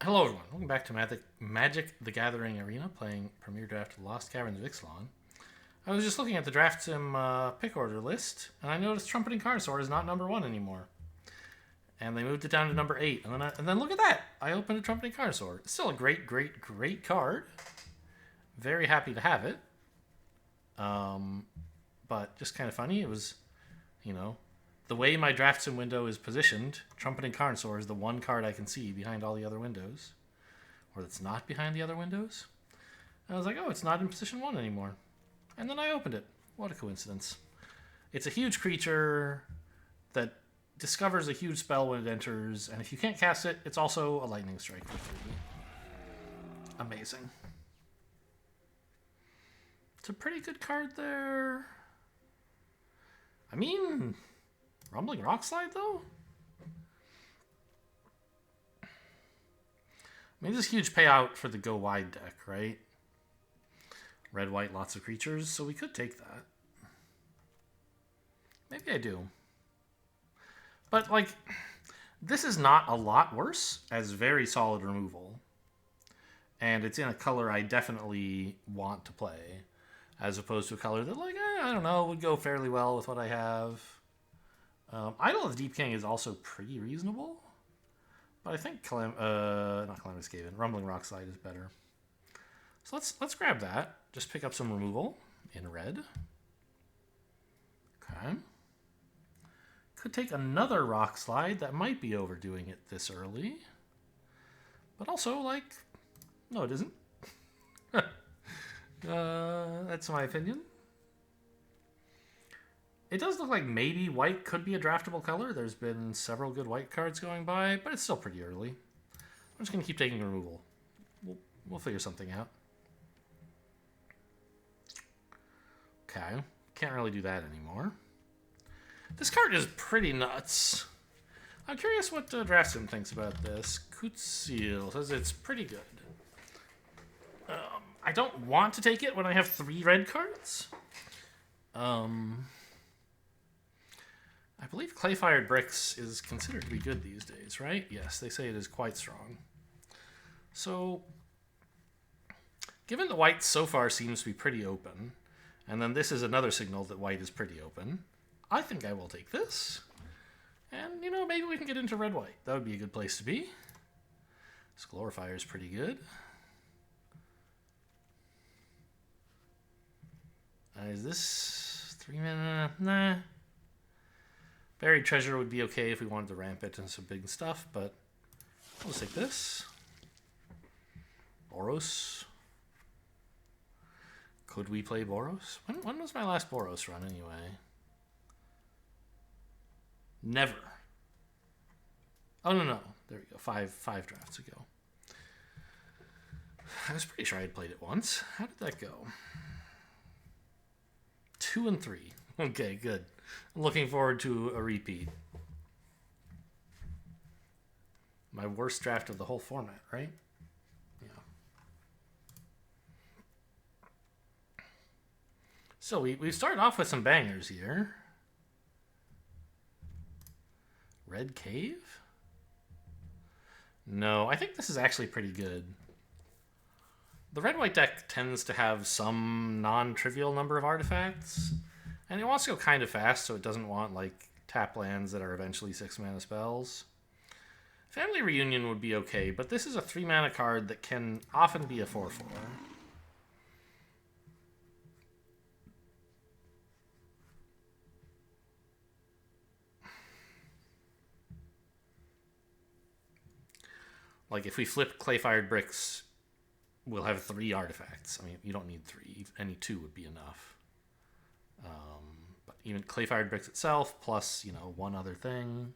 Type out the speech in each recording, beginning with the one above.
Hello everyone, welcome back to Magic the Gathering Arena, playing Premier Draft of the Lost Caverns of Ixalan. I was just looking at the Draft Sim pick order list, and I noticed Trumpeting Carnosaur is not number 1 anymore. And they moved it down to number 8. And then look at that! I opened a Trumpeting Carnosaur. It's still a great card. Very happy to have it. But just kind of funny, it was, the way my Draft Sim window is positioned, Trumpeting Carnosaur is the one card I can see behind all the other windows. Or that's not behind the other windows. And I was like, oh, it's not in position 1 anymore. And then I opened it. What a coincidence. It's a huge creature that discovers a huge spell when it enters, and if you can't cast it, it's also a lightning strike for 3. Amazing. It's a pretty good card there. I mean, Rumbling Rockslide, though? I mean, this is a huge payout for the Go Wide deck, right? Red, white, lots of creatures, so we could take that. Maybe I do. But, this is not a lot worse as very solid removal. And it's in a color I definitely want to play, as opposed to a color that, I don't know, would go fairly well with what I have. Idol of the Deep King is also pretty reasonable. But I think not Calamitous Skaven, Rumbling Rockslide is better. So let's grab that. Just pick up some removal in red. Okay. Could take another Rockslide. That might be overdoing it this early. But also, no, it isn't. That's my opinion. It does look like maybe white could be a draftable color. There's been several good white cards going by, but it's still pretty early. I'm just going to keep taking removal. We'll figure something out. Okay. Can't really do that anymore. This card is pretty nuts. I'm curious what Draft Sim thinks about this. Kutsil says it's pretty good. I don't want to take it when I have 3 red cards. I believe Clay-Fired Bricks is considered to be good these days, right? Yes, they say it is quite strong. So, given that white so far seems to be pretty open, and then this is another signal that white is pretty open, I think I will take this. And, maybe we can get into red-white. That would be a good place to be. This Glorifier is pretty good. Is this 3 mana? Nah. Buried Treasure would be okay if we wanted to ramp it and some big stuff, but I'll just take this. Boros. Could we play Boros? When was my last Boros run anyway? Never. Oh, no. There we go. Five drafts ago. I was pretty sure I had played it once. How did that go? 2 and 3. Okay, good. I'm looking forward to a repeat. My worst draft of the whole format, right? Yeah. So we started off with some bangers here. Red Cave? No, I think this is actually pretty good. The red-white deck tends to have some non-trivial number of artifacts, and it wants to go kind of fast, so it doesn't want, tap lands that are eventually 6-mana spells. Family Reunion would be okay, but this is a 3-mana card that can often be a 4/4. If we flip Clay-Fired Bricks, we'll have 3 artifacts. I mean, you don't need 3. Any 2 would be enough. But even Clay-Fired Bricks itself, plus, one other thing.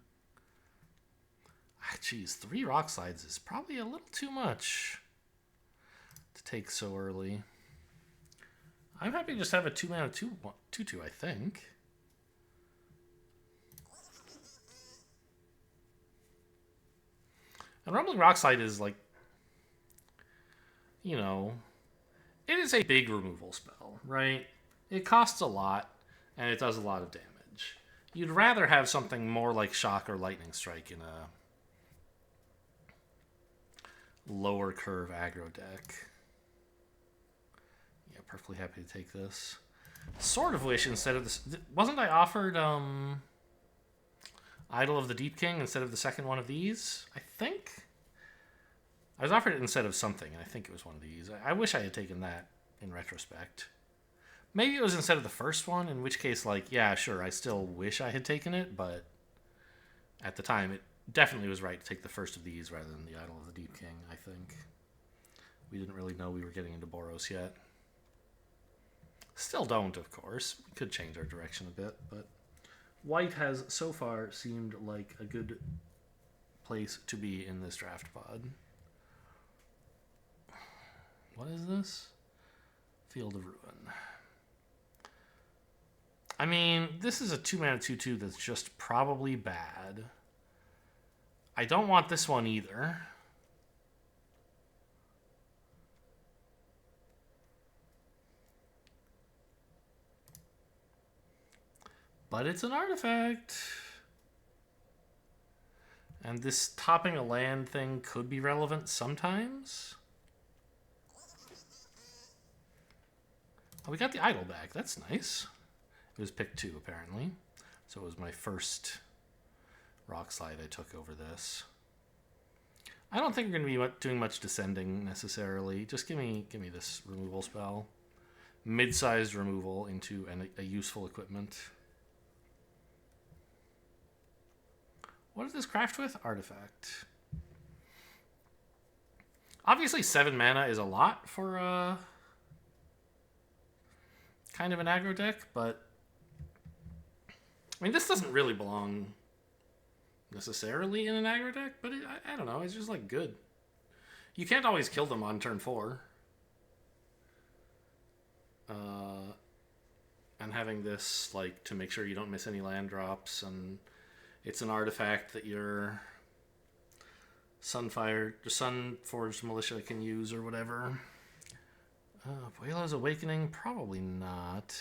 Geez, 3 rock slides is probably a little too much to take so early. I'm happy to just have a 2-mana 2/2, I think. And Rumbling Rockslide is it is a big removal spell, right? It costs a lot, and it does a lot of damage. You'd rather have something more like Shock or Lightning Strike in a lower curve aggro deck. Yeah, perfectly happy to take this. Sort of wish instead of this... Wasn't I offered Idol of the Deep King instead of the second one of these? I think? I was offered it instead of something, and I think it was one of these. I wish I had taken that in retrospect. Maybe it was instead of the first one, in which case, like, yeah, sure, I still wish I had taken it, but at the time, it definitely was right to take the first of these rather than the Idol of the Deep King, I think. We didn't really know we were getting into Boros yet. Still don't, of course. We could change our direction a bit, but white has so far seemed like a good place to be in this draft pod. What is this? Field of Ruin. I mean, this is a 2-mana 2/2 that's just probably bad. I don't want this one either. But it's an artifact. And this topping a land thing could be relevant sometimes. Oh, we got the idol back. That's nice. It was pick 2, apparently. So it was my first rock slide I took over this. I don't think we're going to be doing much descending necessarily. Just give me this removal spell. Mid-sized removal into a useful equipment. What does this craft with? Artifact. Obviously, 7 mana is a lot for kind of an aggro deck, but I mean, this doesn't really belong necessarily in an aggro deck, but I don't know. It's just like good. You can't always kill them on turn 4. And having this, like, to make sure you don't miss any land drops, and it's an artifact that your Sunforged Militia can use or whatever. Boilo's Awakening? Probably not.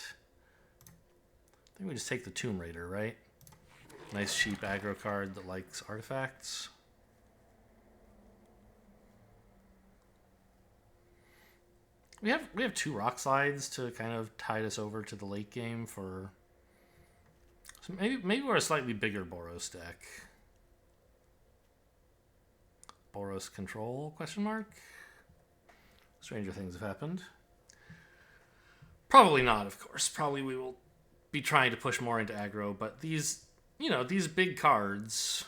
I think we just take the Tomb Raider, right? Nice cheap aggro card that likes artifacts. We have 2 rock slides to kind of tide us over to the late game for... So maybe we're a slightly bigger Boros deck. Boros Control, question mark? Stranger things have happened. Probably not, of course. Probably we will be trying to push more into aggro, but these, you know, these big cards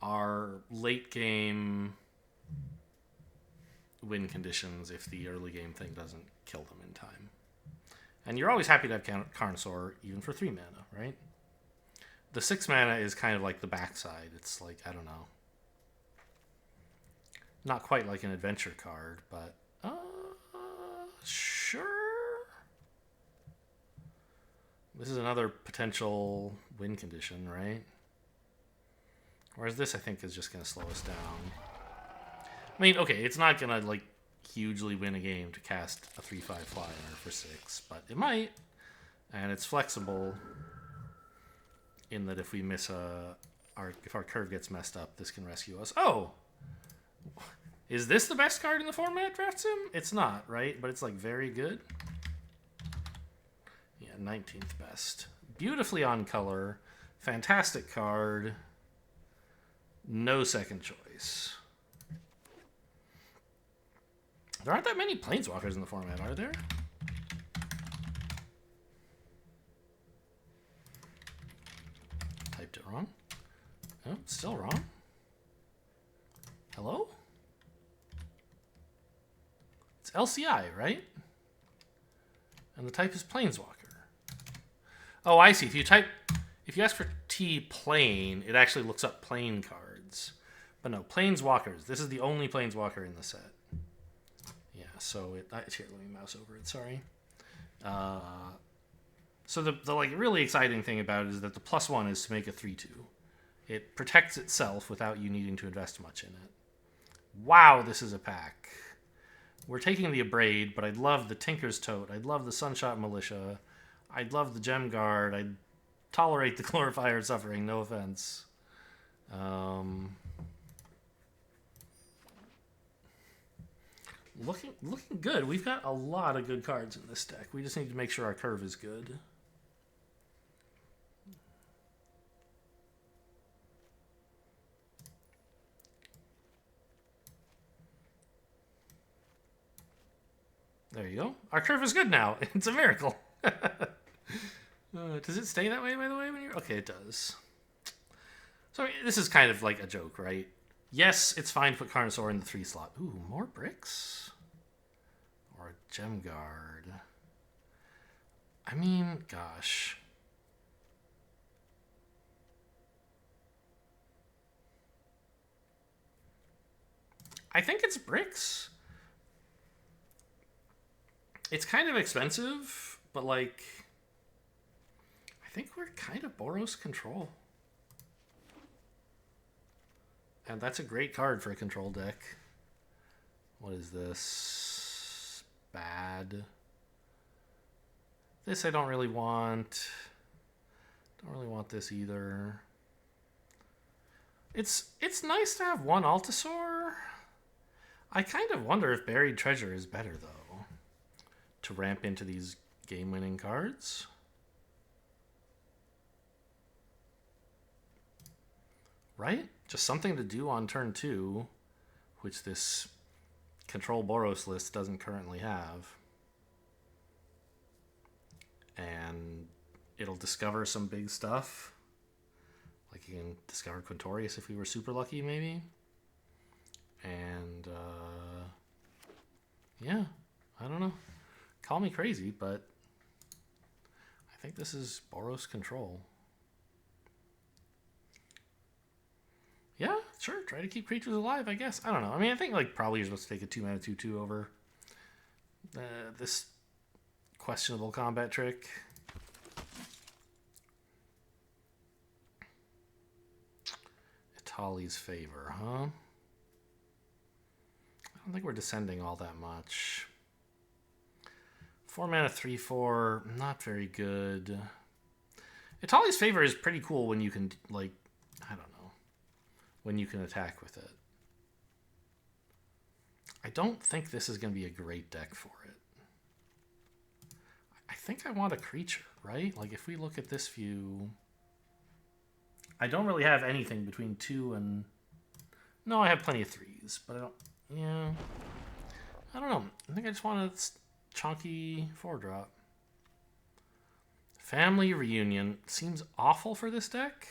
are late game win conditions if the early game thing doesn't kill them in time. And you're always happy to have Carnosaur even for 3 mana, right? The 6 mana is kind of like the backside. It's like, I don't know. Not quite like an adventure card, but sure. This is another potential win condition, right? Whereas this, I think, is just going to slow us down. I mean, okay, it's not going to, like, hugely win a game to cast a 3/5 flyer for 6, but it might. And it's flexible in that if we miss if our curve gets messed up, this can rescue us. Oh! Is this the best card in the format, Draft Sim? It's not, right? But it's, like, very good. Yeah, 19th best. Beautifully on color. Fantastic card. No second choice. There aren't that many Planeswalkers in the format, are there? Typed it wrong. Oh, still wrong. Hello? It's LCI, right? And the type is Planeswalker. Oh, I see. If you ask for T plane, it actually looks up plane cards. But no, Planeswalkers. This is the only Planeswalker in the set. Yeah, so here, let me mouse over it, sorry. So the like really exciting thing about it is that the +1 is to make a 3/2. It protects itself without you needing to invest much in it. Wow, this is a pack. We're taking the Abrade, but I'd love the Tinker's Tote. I'd love the Sunshot Militia. I'd love the Gem Guard. I'd tolerate the Glorifier Suffering, no offense. Looking good. We've got a lot of good cards in this deck. We just need to make sure our curve is good. There you go. Our curve is good now. It's a miracle. Does it stay that way, by the way? When you're okay, it does. So this is kind of like a joke, right? Yes, it's fine to put Carnosaur in the 3 slot. Ooh, more bricks? Or a gem guard. I mean, gosh. I think it's bricks. It's kind of expensive, but like, I think we're kind of Boros Control. And that's a great card for a control deck. What is this? Bad. This I don't really want. Don't really want this either. It's nice to have one Altasaur. I kind of wonder if Buried Treasure is better, though, to ramp into these game-winning cards. Right? Just something to do on turn 2, which this Control Boros list doesn't currently have. And it'll discover some big stuff. Like you can discover Quintorius if we were super lucky, maybe. And, yeah, I don't know. Call me crazy, but I think this is Boros Control. Yeah, sure. Try to keep creatures alive, I guess. I don't know. I mean, I think like probably you're supposed to take a 2-mana 2/2 over this questionable combat trick. Itali's Favor, huh? I don't think we're descending all that much. 4-mana 3/4, not very good. Itali's Favor is pretty cool when you can, like, I don't know, when you can attack with it. I don't think this is going to be a great deck for it. I think I want a creature, right? Like, if we look at this view, I don't really have anything between 2 and... No, I have plenty of 3s, but I don't... Yeah. I don't know. I think I just want a chunky 4-drop. Family Reunion seems awful for this deck.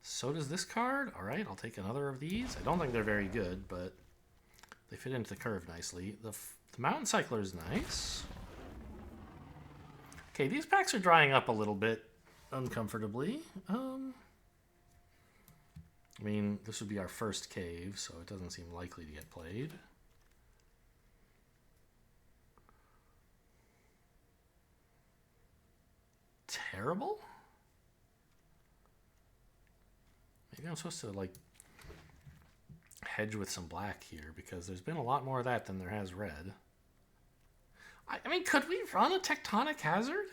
So does this card. All right, I'll take another of these. I don't think they're very good, but they fit into the curve nicely. The Mountain Cycler is nice. Okay, these packs are drying up a little bit uncomfortably. I mean, this would be our first cave, so it doesn't seem likely to get played. Terrible? Maybe I'm supposed to, like, hedge with some black here, because there's been a lot more of that than there has red. I mean, could we run a Tectonic Hazard?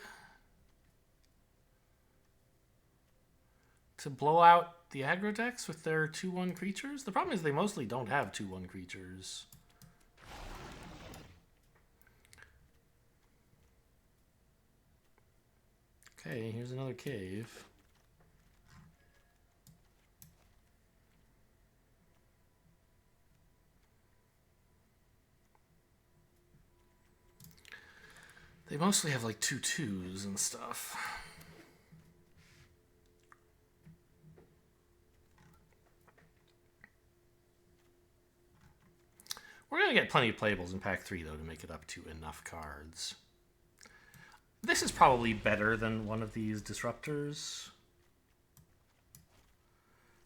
To blow out the aggro decks with their 2/1 creatures? The problem is they mostly don't have 2/1 creatures. Okay, here's another cave. They mostly have like 2/2s and stuff. We're going to get plenty of playables in pack 3, though, to make it up to enough cards. This is probably better than one of these disruptors.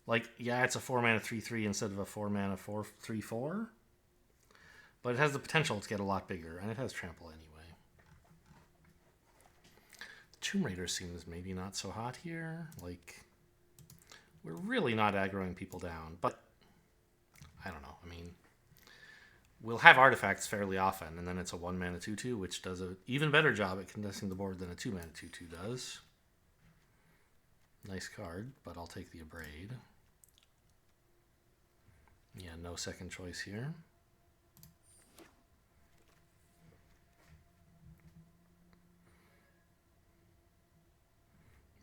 Like, yeah, it's a 4-mana 3/3 instead of a 4-mana 4/3/4. But it has the potential to get a lot bigger, and it has trample anyway. Tomb Raider seems maybe not so hot here. Like, we're really not aggroing people down, but I don't know. I mean, we'll have artifacts fairly often, and then it's a 1-mana 2/2, which does an even better job at contesting the board than a 2-mana 2/2 does. Nice card, but I'll take the Abrade. Yeah, no second choice here.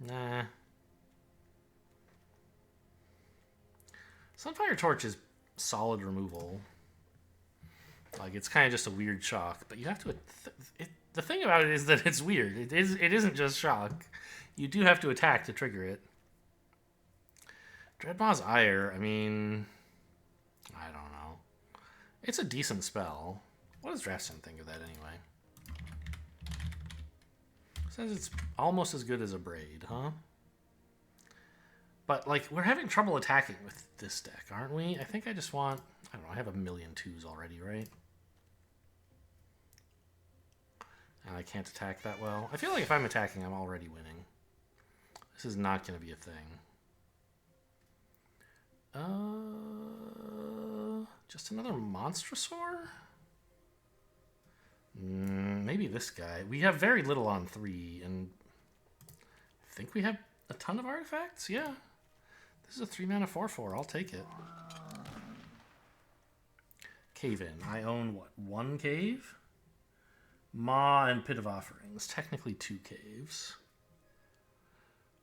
Nah. Sunfire Torch is solid removal. Like, it's kind of just a weird shock, but you have to... the thing about it is that it's weird. It isn't just shock. You do have to attack to trigger it. Dreadmaw's Ire, I mean... I don't know. It's a decent spell. What does Draftsman think of that anyway? Says it's almost as good as a Braid, huh? But, like, we're having trouble attacking with this deck, aren't we? I think I just want... I don't know, I have a million twos already, right? And I can't attack that well. I feel like if I'm attacking, I'm already winning. This is not going to be a thing. Just another Monstrosaur? Maybe this guy. We have very little on 3, and I think we have a ton of artifacts? Yeah. This is a 3-mana 4/4. I'll take it. Cave In. I own, what, 1 cave? Maw and Pit of Offerings. Technically 2 caves.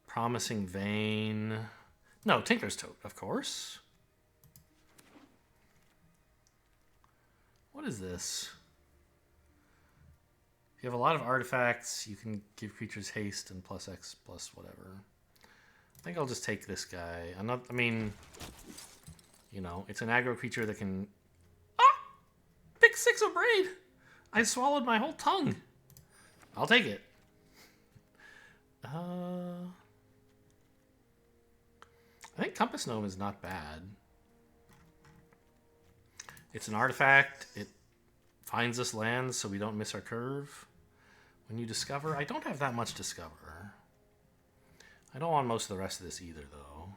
Promising Vein. No, Tinker's Tote, of course. What is this? If you have a lot of artifacts, you can give creatures haste and +X + whatever. I think I'll just take this guy. I mean, you know, it's an aggro creature that can... Ah! Pick 6 of Braid! I swallowed my whole tongue. I'll take it. I think Compass Gnome is not bad. It's an artifact. It finds us lands so we don't miss our curve. When you discover... I don't have that much discover. I don't want most of the rest of this either, though.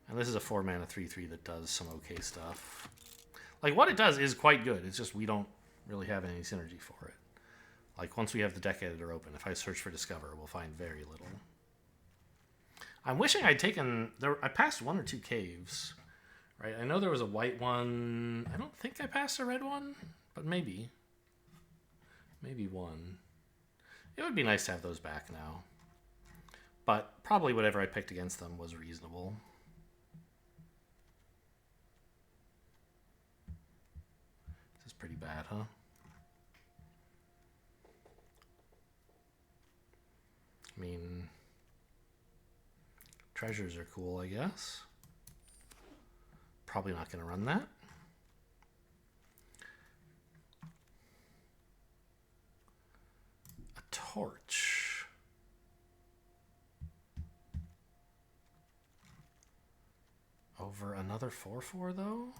And this is a 4-mana 3/3 that does some okay stuff. Like, what it does is quite good. It's just we don't really have any synergy for it. Like, once we have the deck editor open, if I search for Discover, we'll find very little. I'm wishing I'd taken... I passed 1 or 2 caves, right? I know there was a white one. I don't think I passed a red one, but maybe. Maybe 1. It would be nice to have those back now. But probably whatever I picked against them was reasonable. This is pretty bad, huh? I mean, treasures are cool, I guess. Probably not going to run that. A torch. Over another 4/4, though?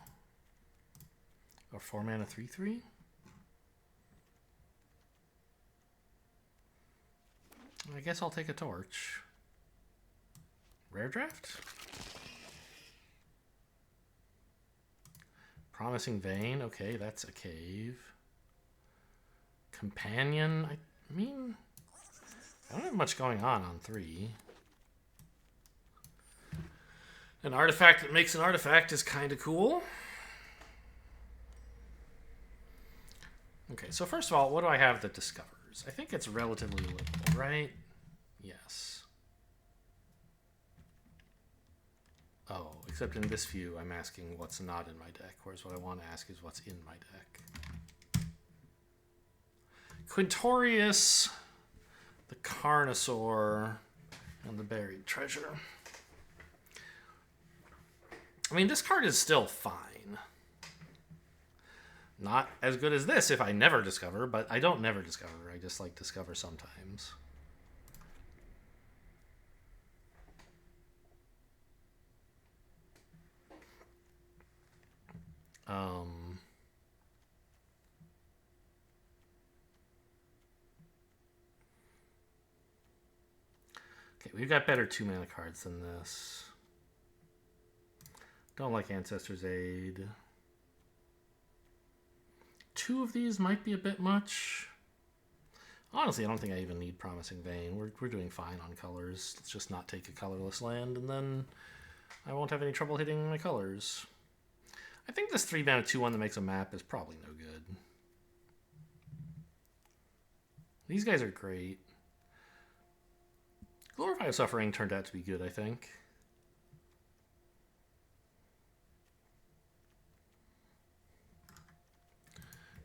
Or 4-mana 3/3? I guess I'll take a torch. Rare draft? Promising Vein. Okay, that's a cave. Companion. I mean, I don't have much going on 3. An artifact that makes an artifact is kind of cool. Okay, so first of all, what do I have that discovers? I think it's relatively little, right? Yes. Oh, except in this view, I'm asking what's not in my deck, whereas what I want to ask is what's in my deck. Quintorius, the Carnosaur, and the Buried Treasure. I mean, this card is still fine. Not as good as this if I never discover, but I don't never discover. I just like discover sometimes. Okay, we've got better 2-mana cards than this. Don't like Ancestor's Aid. 2 of these might be a bit much. Honestly, I don't think I even need Promising Vein. We're doing fine on colors. Let's just not take a colorless land, and then I won't have any trouble hitting my colors. I think this 3-mana 2/1 that makes a map is probably no good. These guys are great. Glorify Suffering turned out to be good, I think.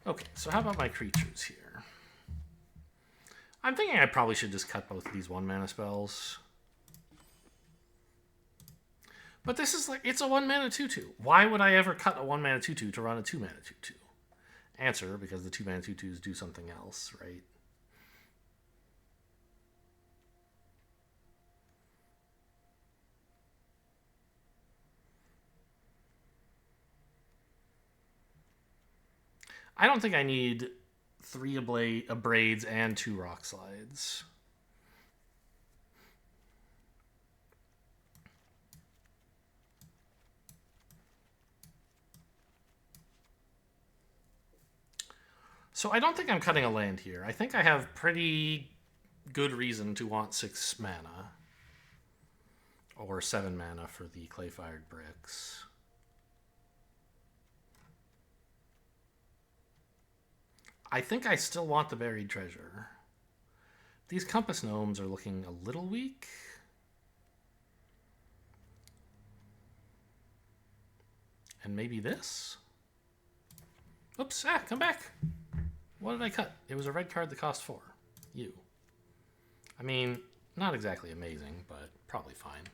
Okay, so how about my creatures here? I'm thinking I probably should just cut both of these 1-mana spells. But this is like, it's a 1-mana 2/2. Why would I ever cut a 1-mana 2/2 to run a 2-mana 2/2? Answer, because the 2-mana 2/2s do something else, right? I don't think I need 3 Abrades and 2 Rock Slides. So I don't think I'm cutting a land here. I think I have pretty good reason to want 6 mana. Or 7 mana for the Clay-Fired Bricks. I think I still want the Buried Treasure. These Compass Gnomes are looking a little weak. And maybe this? Oops, come back. What did I cut? It was a red card that cost 4. You. I mean, not exactly amazing, but probably fine.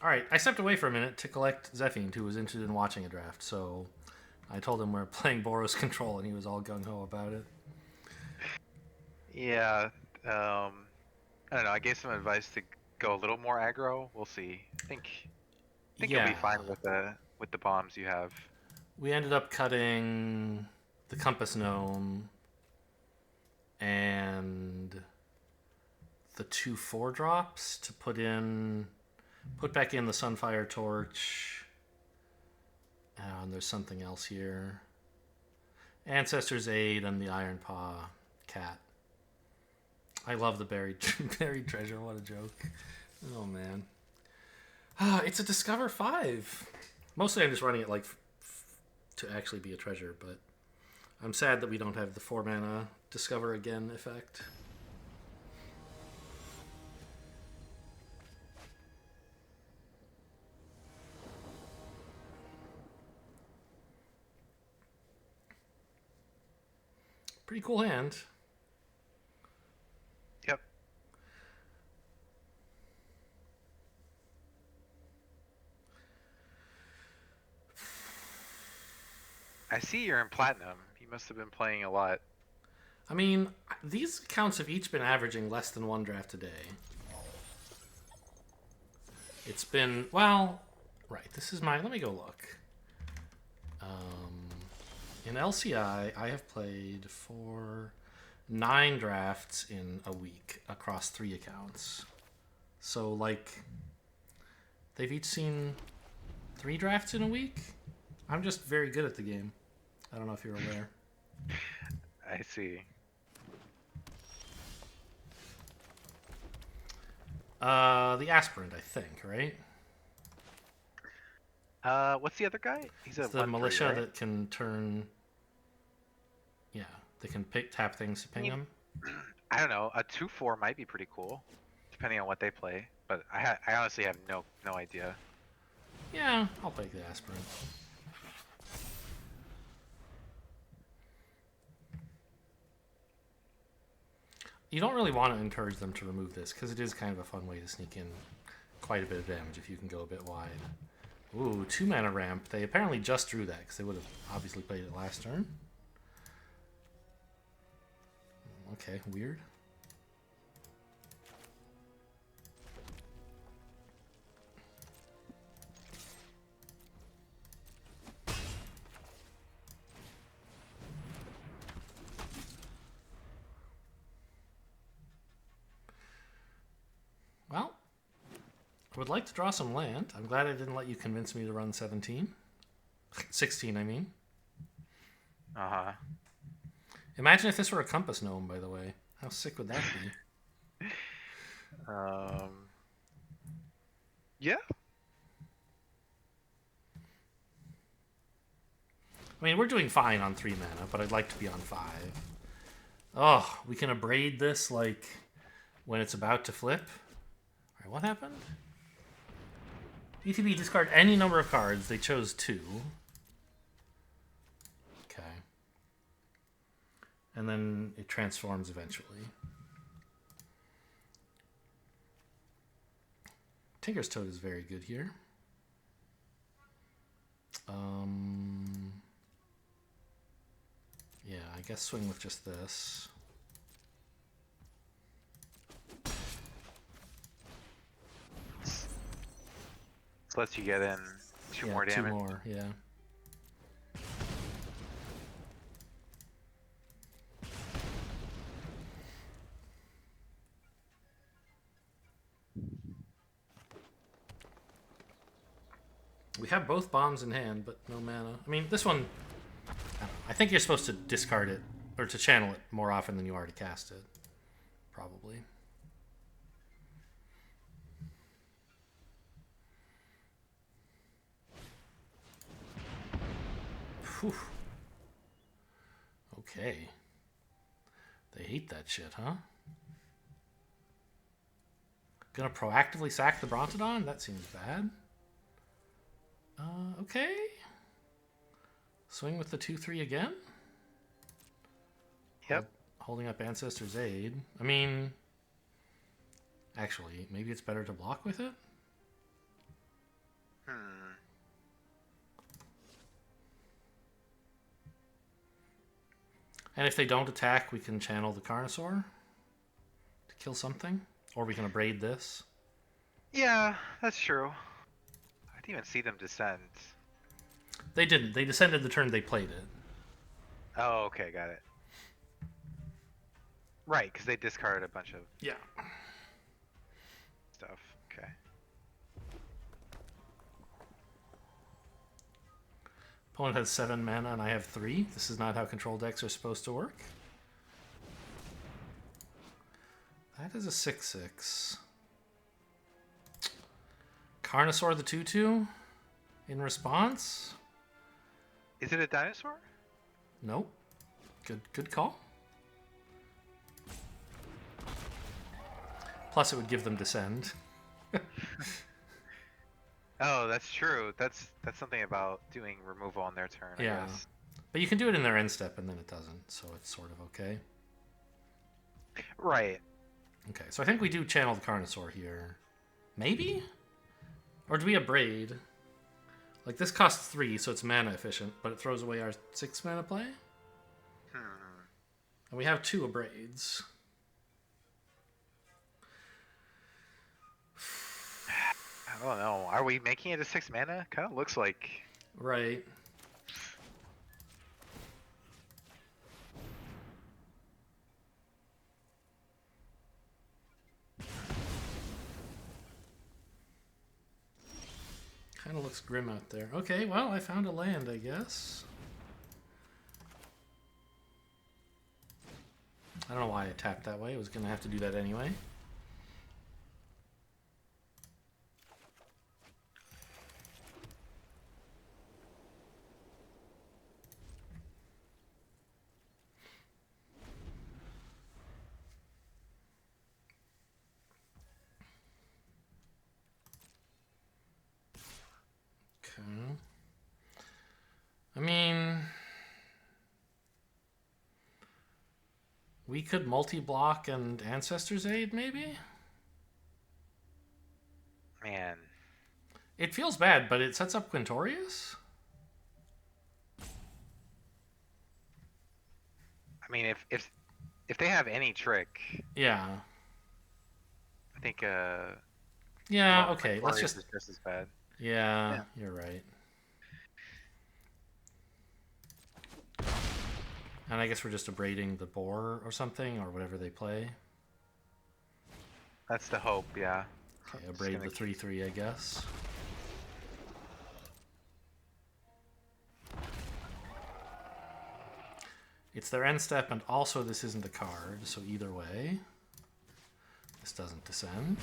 Alright, I stepped away for a minute to collect Zephyne, who was interested in watching a draft, so I told him we're playing Boros Control, and he was all gung-ho about it. Yeah, I don't know. I gave some advice to go a little more aggro. We'll see. I think you'll be fine with the bombs you have. We ended up cutting the Compass Gnome and the 2 4-drops to put back in the Sunfire Torch. And there's something else here. Ancestor's Aid and the Iron Paw Cat. I love the buried treasure. What a joke. Oh, man. It's a Discover 5. Mostly I'm just running it like to actually be a treasure, but I'm sad that we don't have the 4-mana Discover Again effect. Pretty cool hand. Yep. I see you're in Platinum. You must have been playing a lot. I mean, these accounts have each been averaging less than 1 draft a day. It's been, well, right, this is let me go look. In LCI, I have played 9 drafts in a week across 3 accounts. So, like, they've each seen 3 drafts in a week? I'm just very good at the game. I don't know if you're aware. I see. The Aspirant, I think, right? What's the other guy? He's it's the militia, right? That can turn. Yeah, they can tap things to ping them. I don't know. A 2/4 might be pretty cool, depending on what they play. But I honestly have no idea. Yeah, I'll take the Aspirant. You don't really want to encourage them to remove this, because it is kind of a fun way to sneak in quite a bit of damage if you can go a bit wide. Ooh, 2-mana ramp. They apparently just drew that, because they would have obviously played it last turn. Okay, weird. Well, I would like to draw some land. I'm glad I didn't let you convince me to run 17. 16, I mean. Uh-huh. Imagine if this were a Compass Gnome, by the way. How sick would that be? Yeah. I mean, we're doing fine on 3 mana, but I'd like to be on 5. Oh, we can abrade this like when it's about to flip. All right, what happened? ETB discard any number of cards. They chose 2. Okay. And then it transforms eventually. Tinker's Toad is very good here. Yeah, I guess swing with just this. This lets you get in 2 more damage. 2 more, yeah. We have both bombs in hand, but no mana. I mean, this one, I think you're supposed to discard it, or to channel it more often than you are to cast it. Probably. Whew. Okay. They hate that shit, huh? Gonna proactively sack the Brontodon? That seems bad. Okay. Swing with the 2-3 again? Yep. Holding up Ancestor's Aid. I mean, actually, maybe it's better to block with it? And if they don't attack, we can channel the Carnosaur to kill something. Or we can abrade this. Yeah, that's true. I didn't even see them descend. They didn't. They descended the turn they played it. Oh, okay, got it. Right, because they discarded a bunch of Yeah. stuff. Okay. Opponent has 7 mana and I have 3. This is not how control decks are supposed to work. That is a 6/6. Carnosaur the 2/2 in response. Is it a dinosaur? Nope. Good call. Plus, it would give them descend. Oh, that's true. That's something about doing removal on their turn, I Yeah. guess. But you can do it in their end step, and then it doesn't, so it's sort of okay. Right. Okay, so I think we do channel the Carnosaur here. Maybe? Or do we abrade? Like, this costs 3, so it's mana efficient, but it throws away our 6 mana play? And we have 2 abrades. I don't know. Are we making it a 6 mana? Kind of looks like. Right. Kind of looks grim out there. Okay, well, I found a land, I guess. I don't know why I tapped that way. I was going to have to do that anyway. Okay. I mean, we could multi-block and Ancestor's Aid, maybe? Man. It feels bad, but it sets up Quintorius? I mean, if they have any trick, Yeah. I think Yeah, well, okay, Aquarius let's just... is just as bad. Yeah, you're right. And I guess we're just abrading the boar or something, or whatever they play. That's the hope, yeah. Okay, abrade the 3/3, I guess. It's their end step, and also this isn't a card, so either way, this doesn't descend.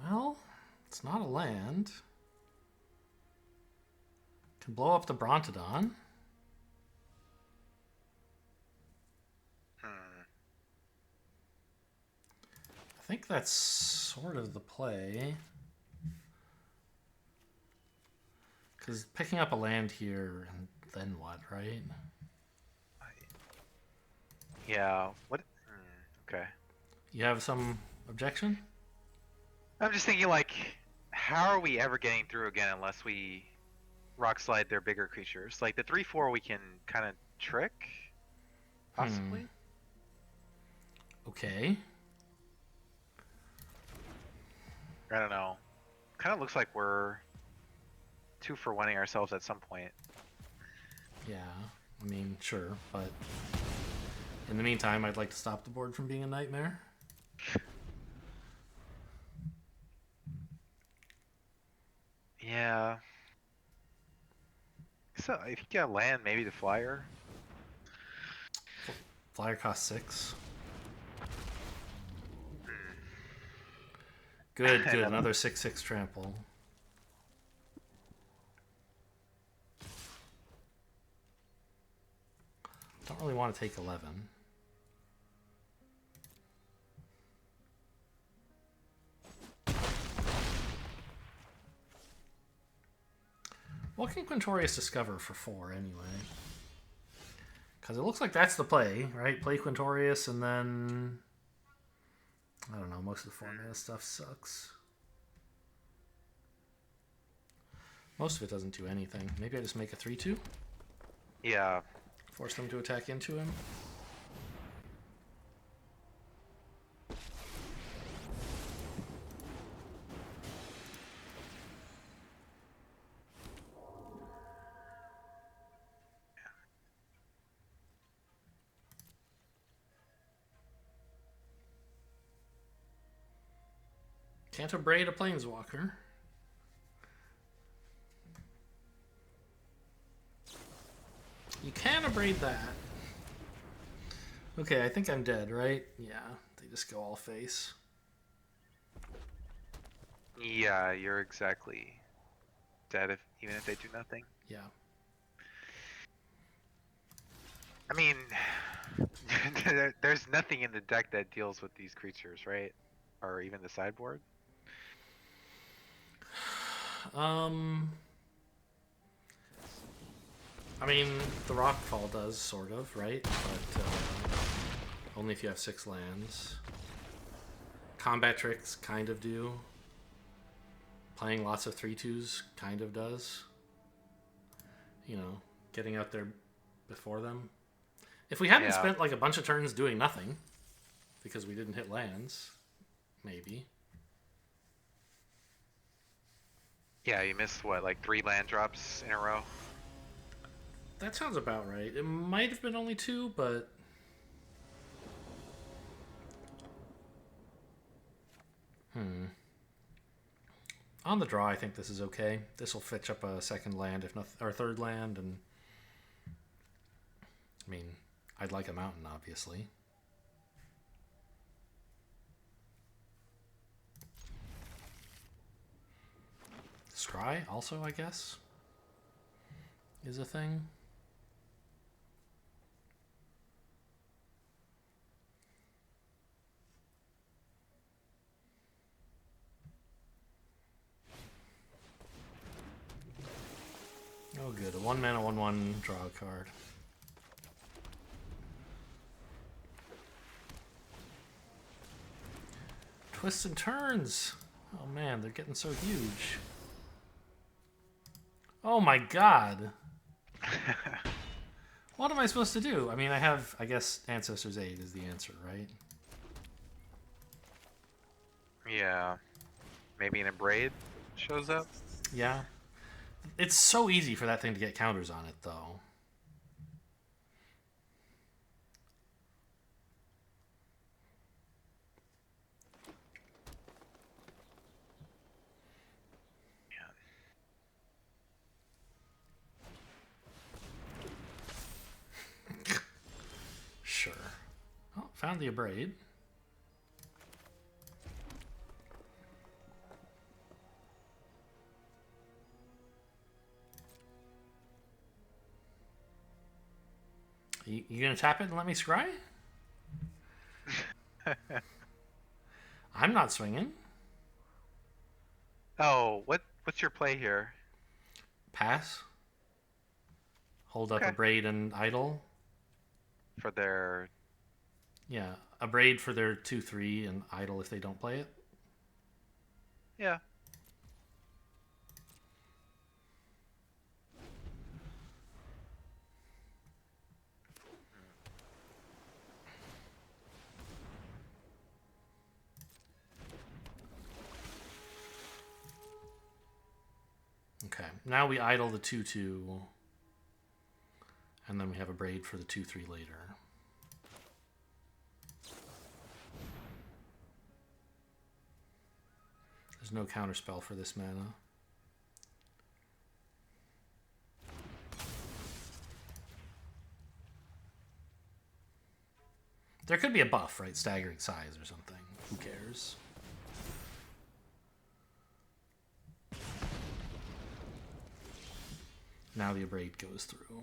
Well, it's not a land. Can blow up the Brontodon. think that's sort of the play. Because picking up a land here, and then what, right? Yeah. What? Okay. You have some objection? I'm just thinking, like, how are we ever getting through again unless we rock slide their bigger creatures? Like the 3/4 we can kind of trick, possibly. Okay. I don't know. Kind of looks like we're 2 for 1ing ourselves at some point. Yeah, I mean, sure, but in the meantime, I'd like to stop the board from being a nightmare. Yeah. So if you get land, maybe the flyer. Flyer costs 6. Good, good. Another 6/6 trample. Don't really want to take 11. What can Quintorius discover for 4 anyway? Because it looks like that's the play, right? Play Quintorius and then... I don't know, most of the 4-mana stuff sucks. Most of it doesn't do anything. Maybe I just make a 3/2? Yeah. Force them to attack into him? Can't abrade a planeswalker. You can abrade that. Okay, I think I'm dead, right? Yeah, they just go all face. Yeah, you're exactly dead even if they do nothing. Yeah. I mean, there's nothing in the deck that deals with these creatures, right? Or even the sideboard. I mean, the Rockfall does, sort of, right? But only if you have 6 lands. Combat Tricks kind of do. Playing lots of 3/2s kind of does. You know, getting out there before them. If we hadn't spent like a bunch of turns doing nothing, because we didn't hit lands, maybe. Yeah, you missed what, like 3 land drops in a row? That sounds about right. It might have been only 2, but... On the draw, I think this is okay. This will fetch up a second land, if not, or third land, and... I mean, I'd like a mountain, obviously. Scry, also, I guess, is a thing. Oh, good. A 1-mana, 1/1 draw a card. Twists and turns. Oh man, they're getting so huge. Oh my god. What am I supposed to do? I mean, I guess Ancestor's Aid is the answer, right? Yeah. Maybe an Abrade shows up? Yeah. It's so easy for that thing to get counters on it, though. Sure. Oh, found the Abrade. You gonna tap it and let me scry? I'm not swinging. Oh, what's your play here? Pass. Hold up a Okay. braid and idle. For their Yeah, a braid for their 2/3 and idle if they don't play it. yeah. Okay, now we idle the 2/2, and then we have a braid for the 2/3 later. There's no counterspell for this mana. There could be a buff, right? Staggering size or something. Who cares? Now the braid goes through.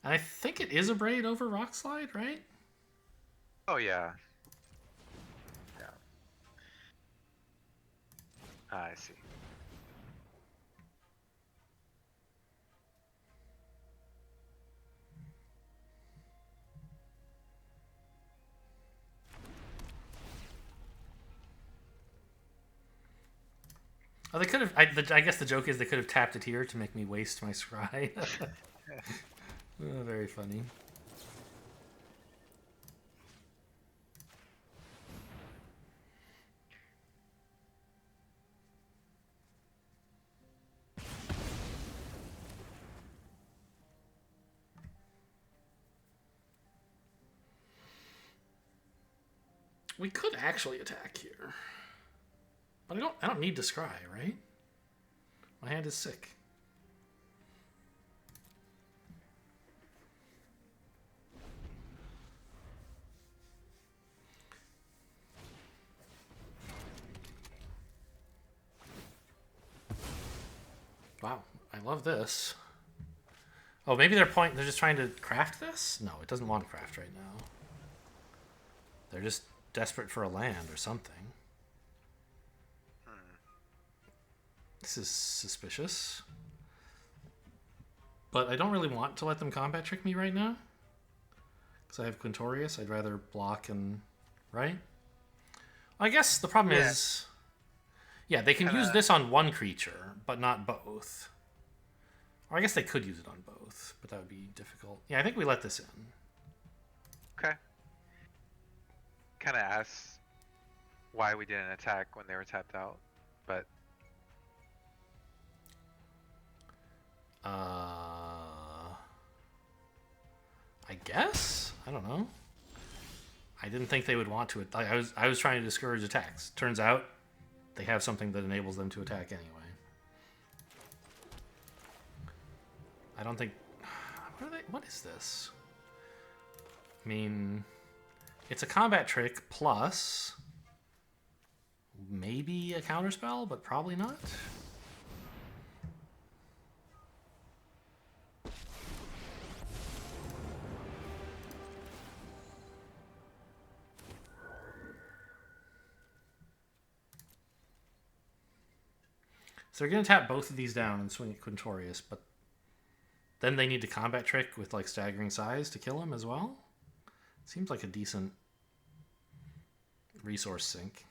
And I think it is a braid over Rock Slide, right? Oh yeah. Yeah. I see. Oh, they could have. I guess the joke is they could have tapped it here to make me waste my scry. Oh, very funny. We could actually attack here, but I don't need to scry, right? My hand is sick. Wow, I love this. Oh, maybe they're just trying to craft this? No, it doesn't want to craft right now. They're just desperate for a land or something. This is suspicious. But I don't really want to let them combat trick me right now. Because I have Quintorius. I'd rather block and... Right? I guess the problem is... Yeah, they can use this on one creature, but not both. Or I guess they could use it on both, but that would be difficult. Yeah, I think we let this in. Okay. Kind of asks why we didn't attack when they were tapped out, but I guess? I don't know. I didn't think they would want to. I was trying to discourage attacks. Turns out they have something that enables them to attack anyway. I don't think... What is this? I mean... It's a combat trick plus... Maybe a counterspell, but probably not. So they're going to tap both of these down and swing at Quintorius, but then they need to combat trick with like staggering size to kill him as well. Seems like a decent resource sink.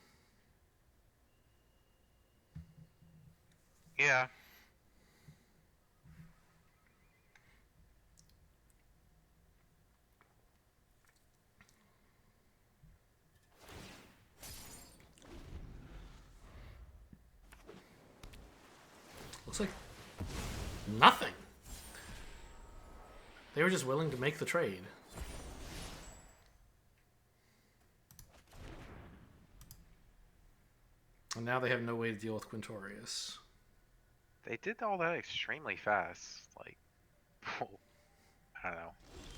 yeah. Looks like nothing. They were just willing to make the trade. And now they have no way to deal with Quintorius. They did all that extremely fast. Like, I don't know.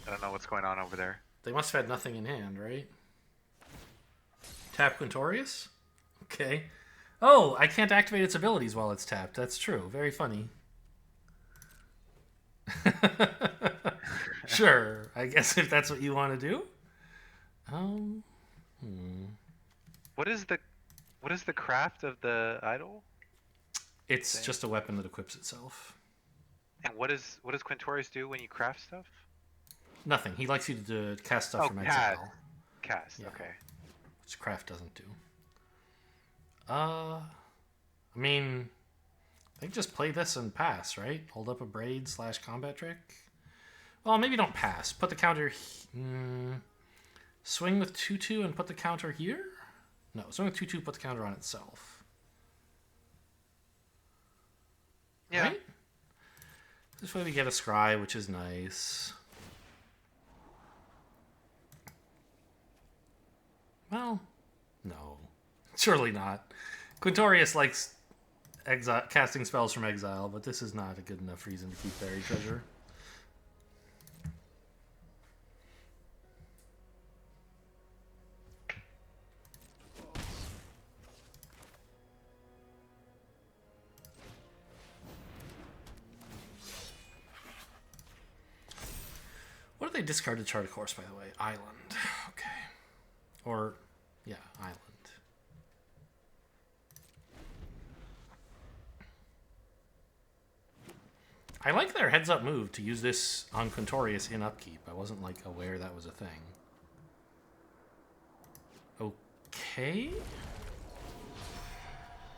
I don't know what's going on over there. They must have had nothing in hand, right? Tap Quintorius? Okay. Oh, I can't activate its abilities while it's tapped. That's true. Very funny. Sure. I guess if that's what you want to do. What is the craft of the idol? It's Thing? just a weapon that equips itself. And what does Quintorius do when you craft stuff? Nothing. He likes you to cast stuff Oh, from cast. exile. Cast. Yeah. Okay. Which craft doesn't do. I mean, they just play this and pass, right? Hold up a braid / combat trick. Well, maybe don't pass. Put the counter. Swing with 2/2 and put the counter here? No, swing with 2/2, put the counter on itself. Yeah. Right? This way we get a scry, which is nice. Well, no. Surely not. Quintorius likes casting spells from exile, but this is not a good enough reason to keep buried treasure. What did they discard to chart a course, by the way? Island. Okay. Or, yeah, island. I like their heads up move to use this on Quintorius in upkeep. I wasn't like aware that was a thing. Okay.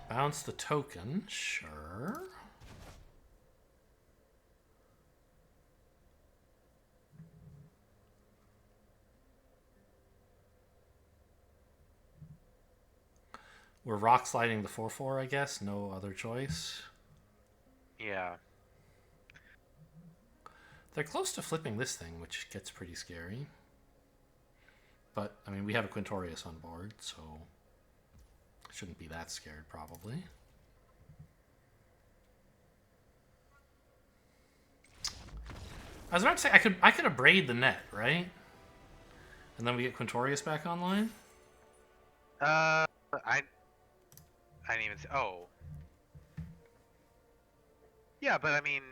Bounce the token, sure. We're rock sliding the 4/4, I guess. No other choice. Yeah. They're close to flipping this thing, which gets pretty scary. But, I mean, we have a Quintorius on board, so shouldn't be that scared, probably. I was about to say, I could abrade the net, right? And then we get Quintorius back online? I didn't even say. Oh. Yeah, but I mean,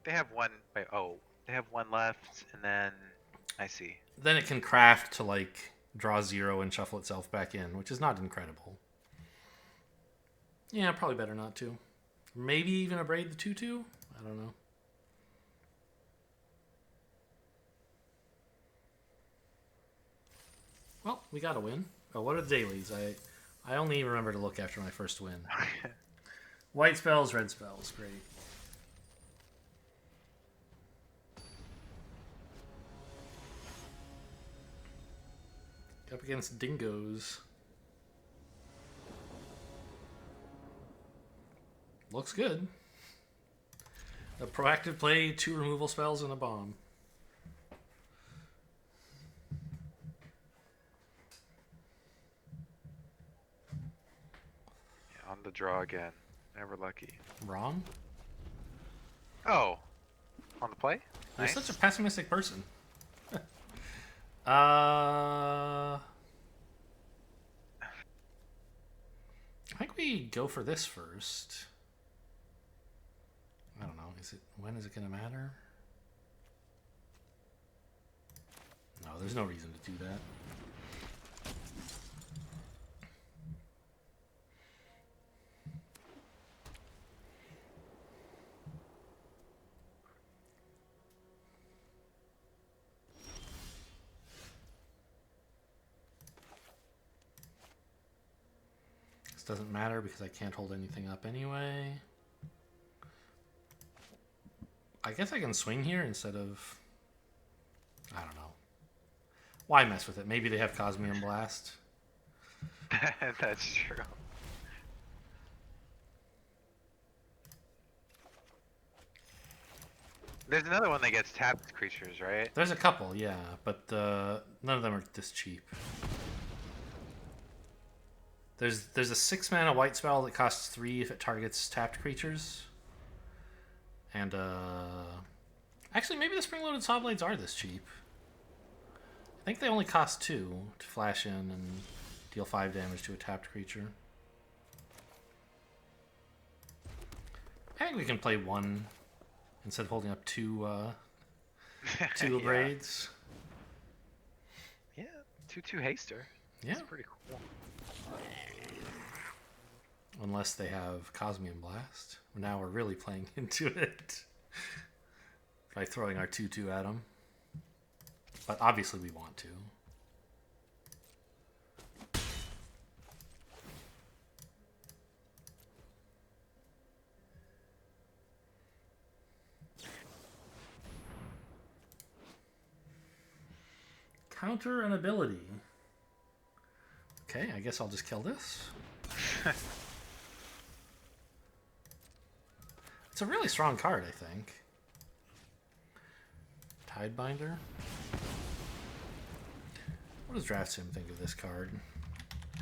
they have one. Wait, oh, they have one left, and then I see. Then it can craft to, like, draw 0 and shuffle itself back in, which is not incredible. Yeah, probably better not to. Maybe even abrade the 2/2? I don't know. Well, we got a win. Oh, what are the dailies? I only remember to look after my first win. White spells, red spells. Great. Up against dingoes. Looks good. A proactive play, 2 removal spells, and a bomb. Yeah, on the draw again. Never lucky. Wrong? Oh. On the play? You're Nice. such a pessimistic person. I think we go for this first. I don't know. When is it gonna matter? No, there's no reason to do that. This doesn't matter because I can't hold anything up anyway. I guess I can swing here instead of... I don't know. Why mess with it? Maybe they have Cosmium Blast. That's true. There's another one that gets tapped creatures, right? There's a couple, yeah, but none of them are this cheap. There's a 6-mana white spell that costs 3 if it targets tapped creatures. And actually maybe the Spring-Loaded Saw Blades are this cheap. I think they only cost 2 to flash in and deal 5 damage to a tapped creature. I think we can play 1 instead of holding up 2 Yeah. braids. Yeah, 2/2 haster. Yeah. It's pretty cool. Unless they have Cosmium Blast. Now we're really playing into it by throwing our 2/2 at them. But obviously we want to. Counter an ability. Okay, I guess I'll just kill this. It's a really strong card, I think. Tidebinder. What does Draft Sim think of this card?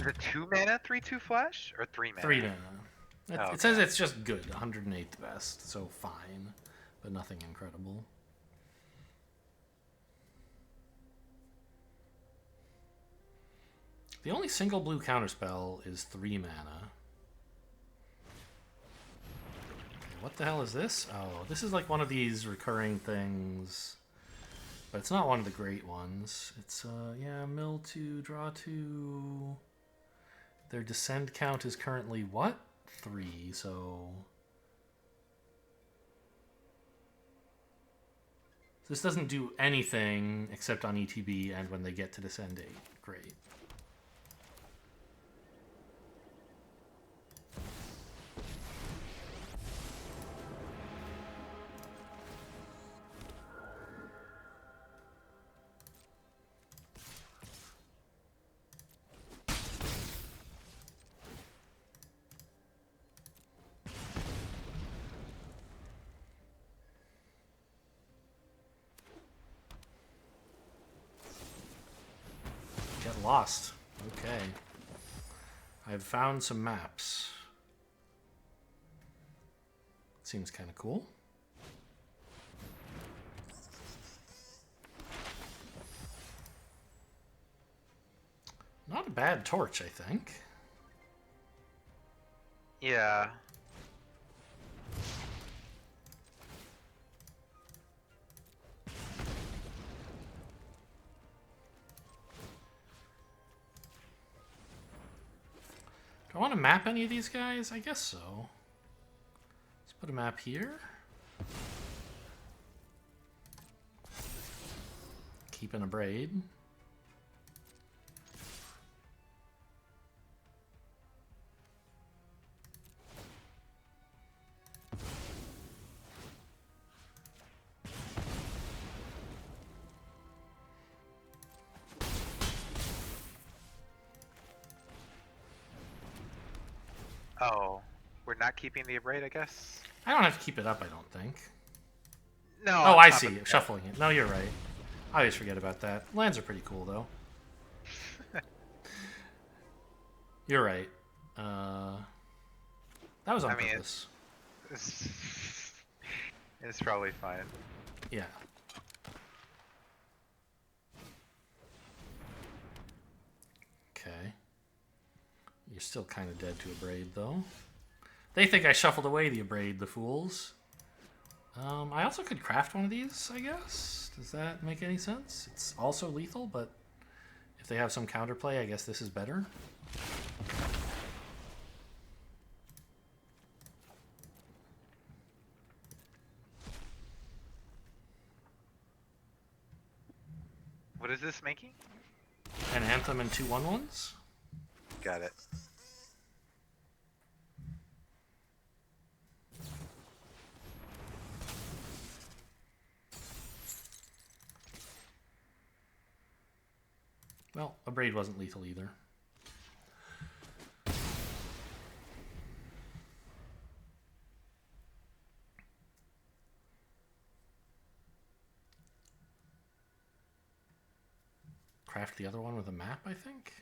Is it 2 mana, 3/2 flash? Or 3 mana? 3 mana. It, Oh, it says it's just good, 108th best, so fine, but nothing incredible. The only single blue counterspell is 3 mana. Okay, what the hell is this? Oh, this is like one of these recurring things, but it's not one of the great ones. It's, yeah, mill 2, draw 2. Their descend count is currently what? 3, so... This doesn't do anything except on ETB and when they get to descend 8. Great. Get lost. Okay. I've found some maps. Seems kind of cool. Not a bad torch, I think. Yeah. Do I want to map any of these guys? I guess so. Let's put a map here. Keeping a braid. Oh, we're not keeping the abrade, I guess? I don't have to keep it up, I don't think. No. Oh, on I top see. of that. Shuffling it. No, you're right. I always forget about that. Lands are pretty cool, though. You're right. That was on I mean, purpose. It's probably fine. Yeah. Okay. You're still kind of dead to a braid, though. They think I shuffled away the abrade, the fools. I also could craft one of these, I guess. Does that make any sense? It's also lethal, but if they have some counterplay, I guess this is better. What is this making? An Anthem and 2 1/1s? Got it. Well, a braid wasn't lethal either. Craft the other one with a map, I think.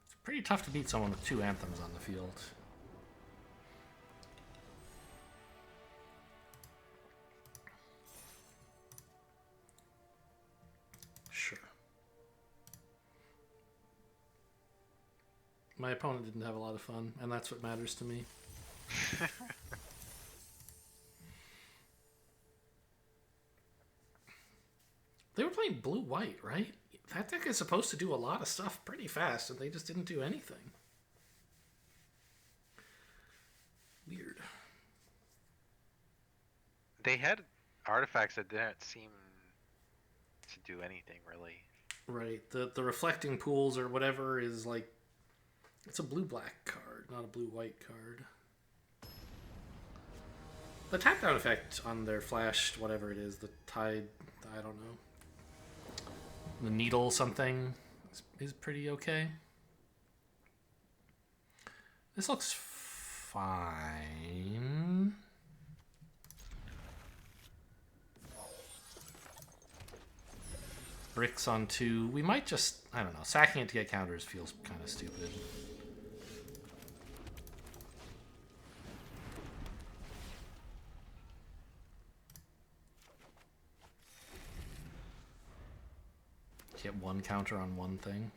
It's pretty tough to beat someone with 2 Anthems on the field. Sure. My opponent didn't have a lot of fun, and that's what matters to me. white, right? That deck is supposed to do a lot of stuff pretty fast, and they just didn't do anything. Weird. They had artifacts that didn't seem to do anything really. Right. The reflecting pools or whatever is like, it's a blue-black card, not a blue-white card. The tap down effect on their flash, whatever it is, the tide, I don't know. The needle something is pretty okay. This looks fine. Bricks on 2. We might just, I don't know, sacking it to get counters feels kind of stupid. Get one counter on one thing.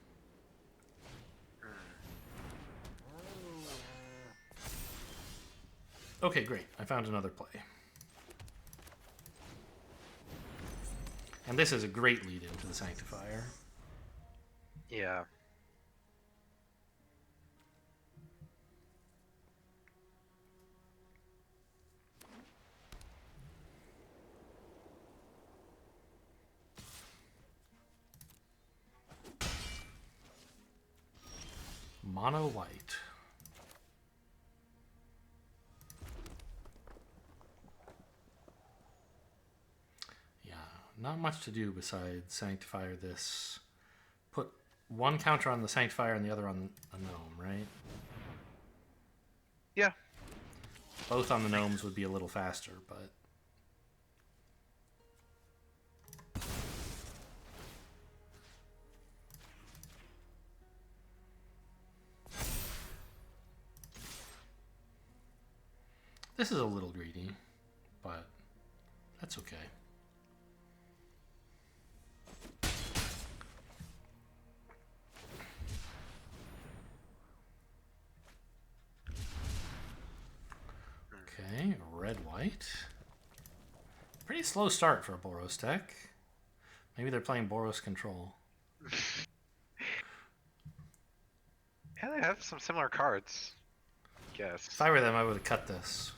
Okay, great. I found another play. And this is a great lead into the Sanctifier. Yeah. Mono white. Yeah, not much to do besides Sanctifier this. Put one counter on the Sanctifier and the other on a gnome, right? Yeah. Both on the gnomes would be a little faster, but... This is a little greedy, but that's okay. Okay, red-white. Pretty slow start for a Boros deck. Maybe they're playing Boros Control. Yeah, they have some similar cards. I guess. If I were them, I would have cut this.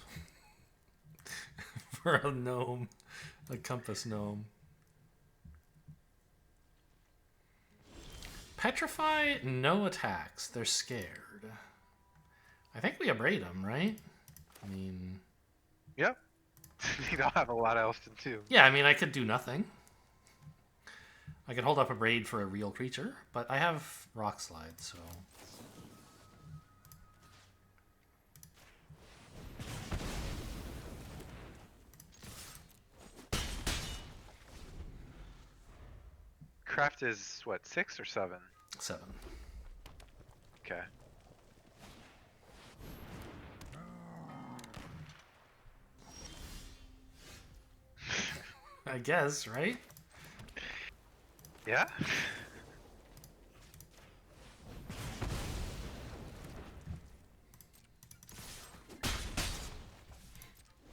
For a gnome. A compass gnome. Petrify, no attacks. They're scared. I think we abrade them, right? I mean... Yep. You don't have a lot else to do. Yeah, I mean, I could do nothing. I could hold up a braid for a real creature, but I have Rock Slide, so... Craft is what, 6 or 7? 7. Okay. I guess, right? Yeah.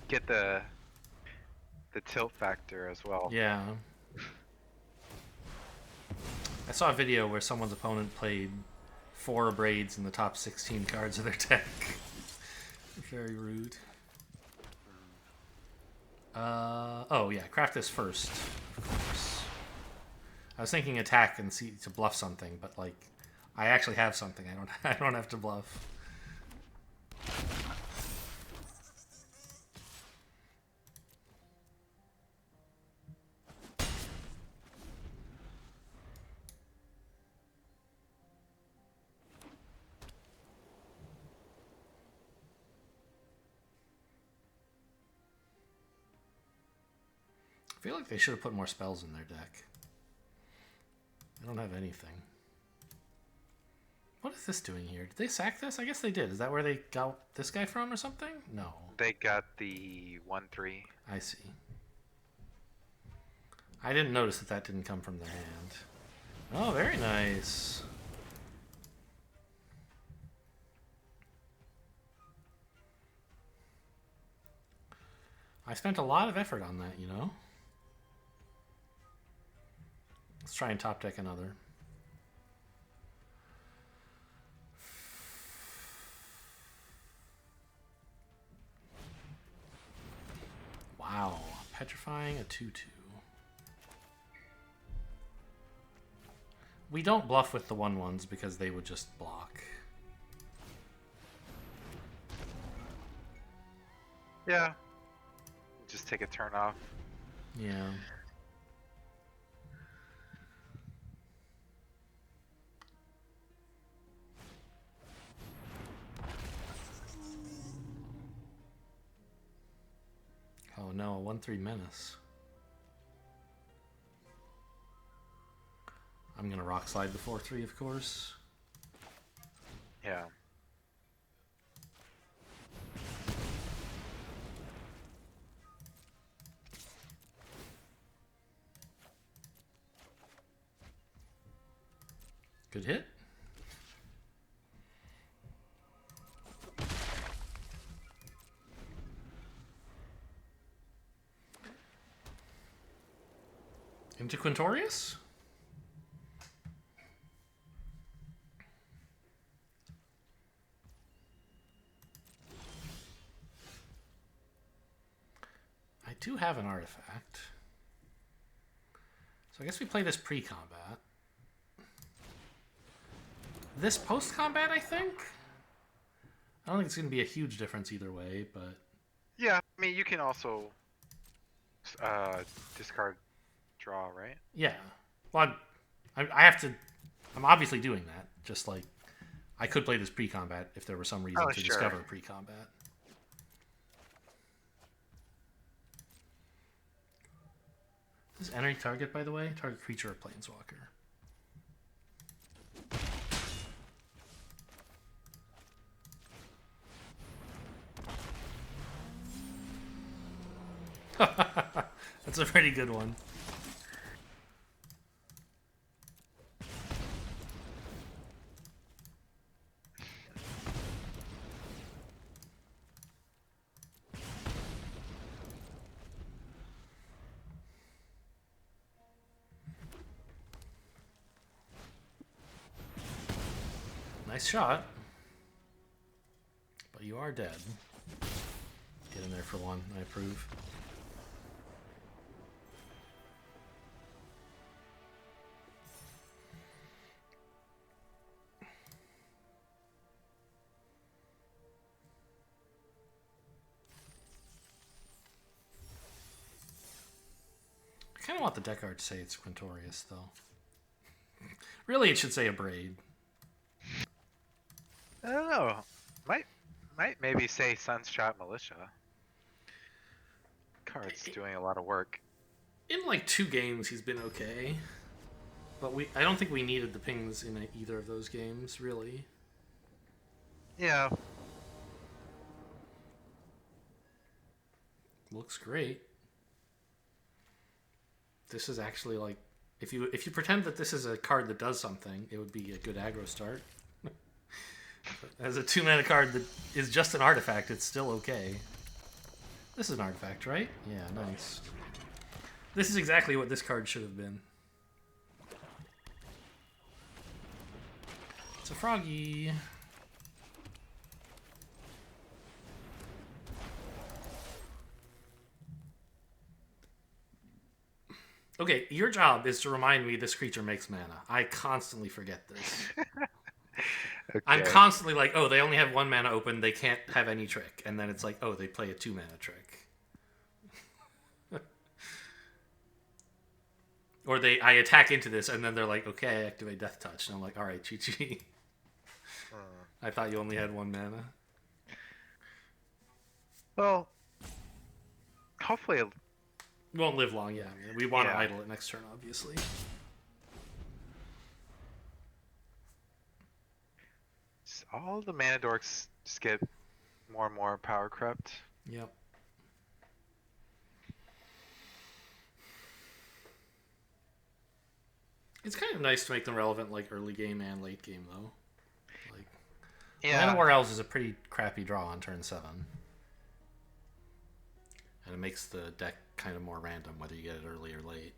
Get the tilt factor as well. Yeah. I saw a video where someone's opponent played 4 braids in the top 16 cards of their deck. Very rude. Oh yeah, craft this first, of course. I was thinking attack and see to bluff something, but like, I actually have something. I don't have to bluff. I feel like they should have put more spells in their deck. They don't have anything. What is this doing here? Did they sack this? I guess they did. Is that where they got this guy from or something? No. They got the 1/3. I see. I didn't notice that that didn't come from their hand. Oh, very nice. I spent a lot of effort on that, you know? Let's try and top deck another. Wow. Petrifying a 2/2. We don't bluff with the 1/1s because they would just block. Yeah. Just take a turn off. Yeah. Oh no, a 1/3 menace. I'm gonna rock slide the 4/3, of course. Yeah. Good hit. Into Quintorius? I do have an artifact. So I guess we play this pre-combat. This post-combat, I think? I don't think it's going to be a huge difference either way, but... Yeah, I mean, you can also discard draw, right? Yeah. Well, I have to... I'm obviously doing that. Just like, I could play this pre-combat if there were some reason to discover pre-combat. Does enter target, by the way? Target creature or planeswalker. That's a pretty good one. Nice shot. But you are dead. Get in there for one. I approve. I kind of want the deck art to say it's Quintorius, though. Really, it should say a braid. I don't know. Might maybe say Sunshot Militia. Card's doing a lot of work. In like 2 games, he's been okay. But I don't think we needed the pings in either of those games, really. Yeah. Looks great. This is actually like, if you pretend that this is a card that does something, it would be a good aggro start. As a 2-mana card that is just an artifact, it's still okay. This is an artifact, right? Yeah, nice. This is exactly what this card should have been. It's a froggy. Okay, your job is to remind me this creature makes mana. I constantly forget this. Okay. I'm constantly like, oh, they only have 1 mana open, they can't have any trick. And then it's like, oh, they play a 2 mana trick. Or I attack into this, and then they're like, okay, I activate Death Touch. And I'm like, alright, chi-chi. I thought you only had 1 mana. Well, hopefully It won't live long, yeah. I mean, we want to idle it next turn, obviously. all the mana dorks just get more and more power crept. Yep. It's kind of nice to make them relevant like early game and late game, though. Like, Mana Warelves is a pretty crappy draw on turn 7. And it makes the deck kind of more random whether you get it early or late.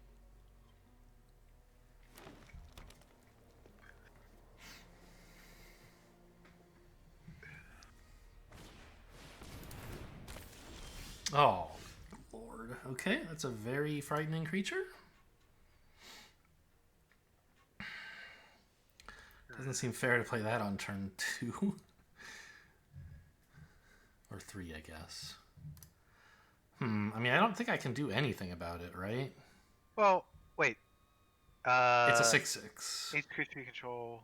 Oh, Lord. Okay, that's a very frightening creature. Doesn't seem fair to play that on turn 2. Or 3, I guess. I mean, I don't think I can do anything about it, right? Well, wait. It's a 6/6. Needs creature you control.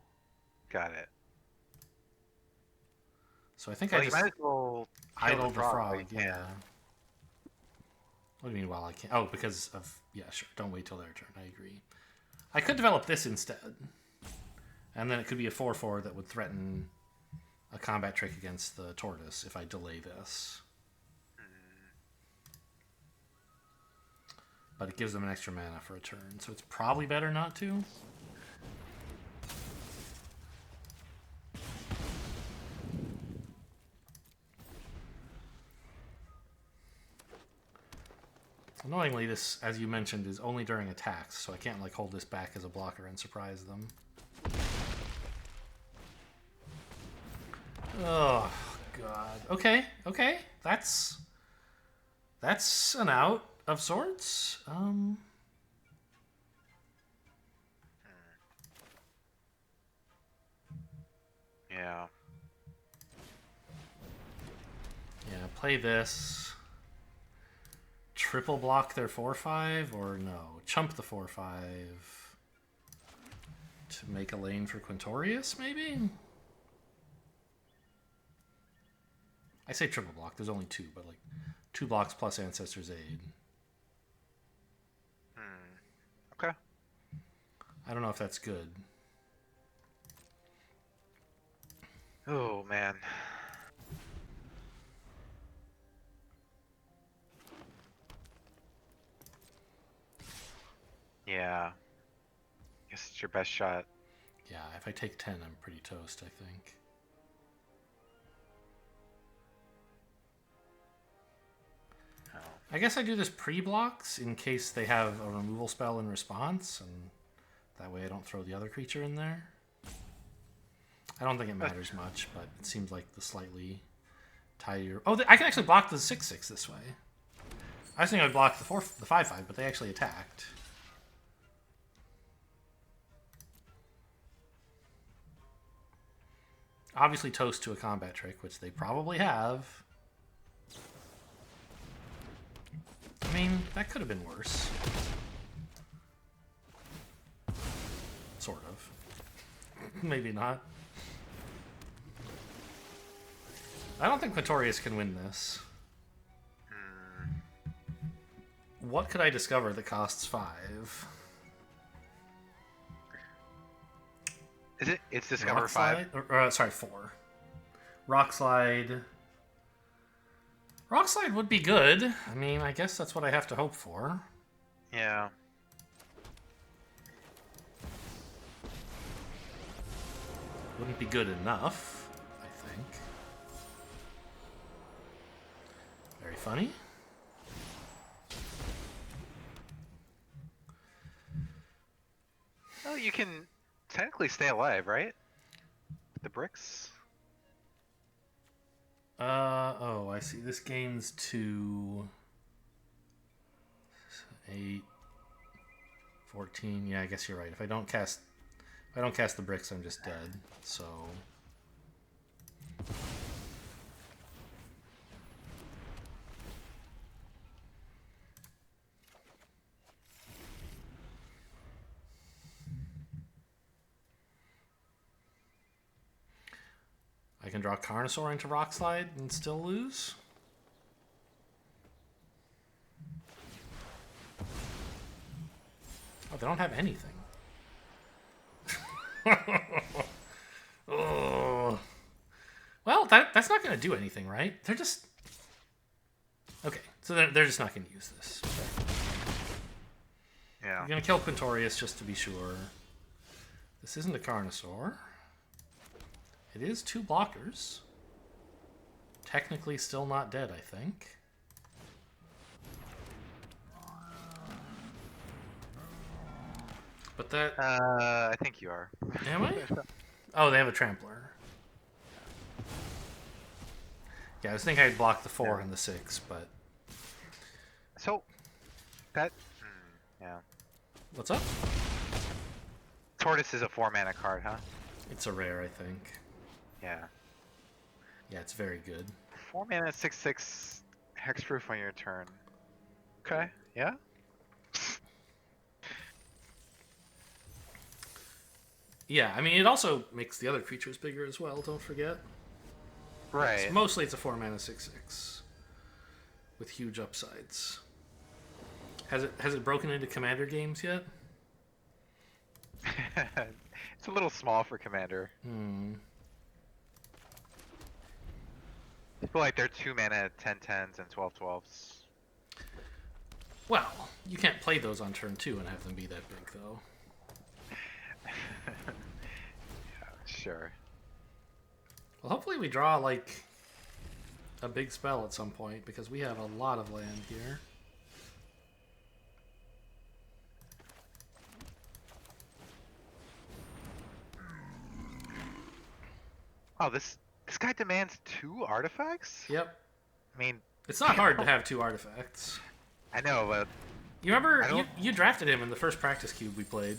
Got it. So I think Well, I you just might as well kill idle the while frog, you yeah. can. What do you mean while I can't? Oh, because of... Yeah, sure. Don't wait till their turn. I agree. I could develop this instead. And then it could be a 4/4 that would threaten a combat trick against the tortoise if I delay this. But it gives them an extra mana for a turn, so it's probably better not to. Annoyingly, this, as you mentioned, is only during attacks, so I can't like hold this back as a blocker and surprise them. Oh god. Okay, okay. That's an out of sorts. Yeah. Yeah, play this. Triple block their 4/5, or no? Chump the 4/5 to make a lane for Quintorius, maybe? I say triple block, there's only 2, but like 2 blocks plus Ancestor's Aid. Okay. I don't know if that's good. Oh, man. Yeah. Guess it's your best shot. Yeah, if I take 10, I'm pretty toast, I think. Oh. I guess I do this pre-blocks in case they have a removal spell in response, and that way I don't throw the other creature in there. I don't think it matters much, but it seems like the slightly tidier... Oh, I can actually block the 6/6 this way. I was thinking I would block the 5/5, but they actually attacked. Obviously toast to a combat trick, which they probably have. I mean, that could have been worse. Sort of. Maybe not. I don't think Quintorius can win this. What could I discover that costs 5? Is it? It's Discover Rock 5? Slide? Sorry, 4. Rock Slide. Rock Slide would be good. I mean, I guess that's what I have to hope for. Yeah. Wouldn't be good enough, I think. Very funny. Oh, you can technically stay alive, right? With the bricks? Oh, I see. This gains to 8, 14. Yeah, I guess you're right. If I don't cast the bricks, I'm just dead. So I can draw Carnosaur into Rock Slide and still lose. Oh, they don't have anything. Oh. Well, that's not going to do anything, right? They're just... Okay, so they're just not going to use this. Yeah. I'm going to kill Quintorius just to be sure. This isn't a Carnosaur. It is 2 blockers. Technically still not dead, I think. But that... I think you are. Am I? Oh, they have a Trampler. Yeah, I was thinking I'd block the 4 and the 6, but So that yeah. What's up? Tortoise is a 4-mana card, huh? It's a rare, I think. Yeah. Yeah, it's very good. 4-mana 6/6 hexproof on your turn. Okay. Yeah. Yeah, I mean, it also makes the other creatures bigger as well, don't forget. Right. Mostly it's a 4-mana 6/6 with huge upsides. Has it broken into commander games yet? It's a little small for commander. I feel like they're 2-mana 10/10s and 12/12s. Well, you can't play those on turn 2 and have them be that big, though. Yeah, sure. Well, hopefully we draw, like, a big spell at some point, because we have a lot of land here. Oh, this guy demands 2 artifacts? Yep. I mean, It's not hard to have 2 artifacts. I know, but You remember, you drafted him in the first practice cube we played.